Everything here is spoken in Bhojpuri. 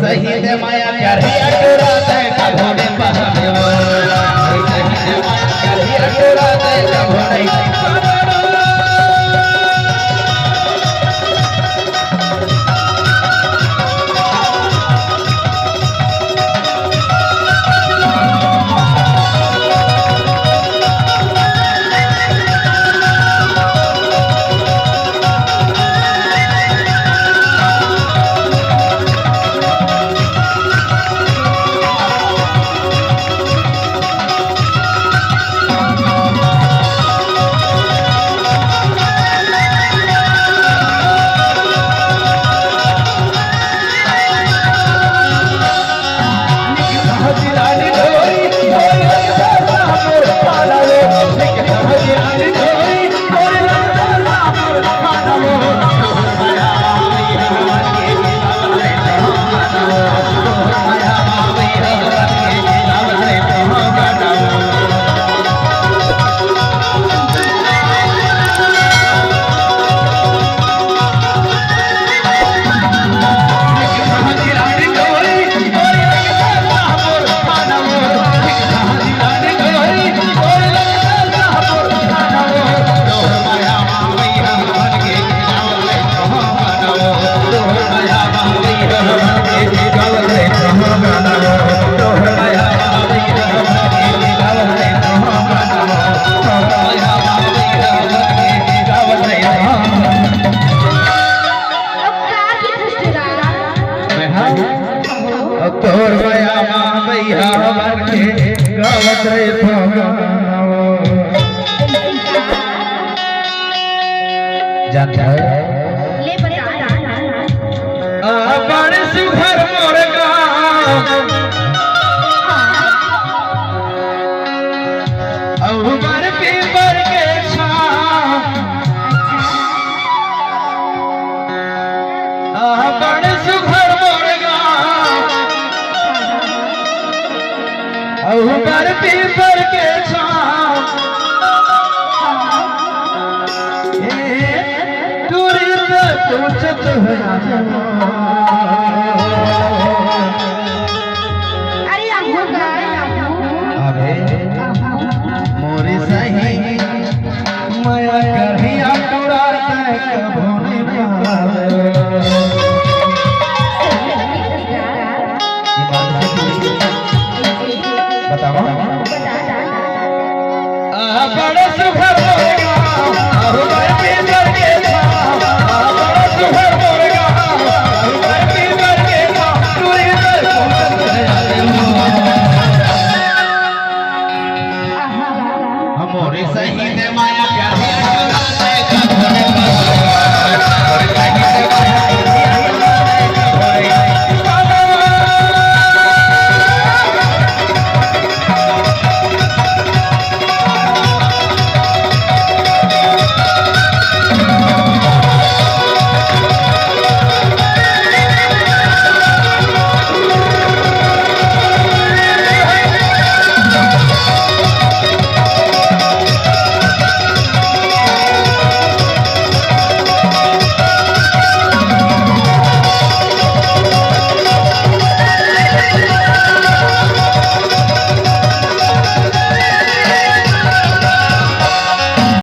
सही दे माया करहिया टोरा दे कभो नहीं पावे वो सही दे माया करहिया टोरा दे कभो नहीं तोर माया भैया बनके गावत रे भगवानवो जानता ले बता बड़ सुघर मोर गाँव उमर पीपर के छाँव बड़ सुघर मोर उमर पीपर के छाँव दूरी से पूछत है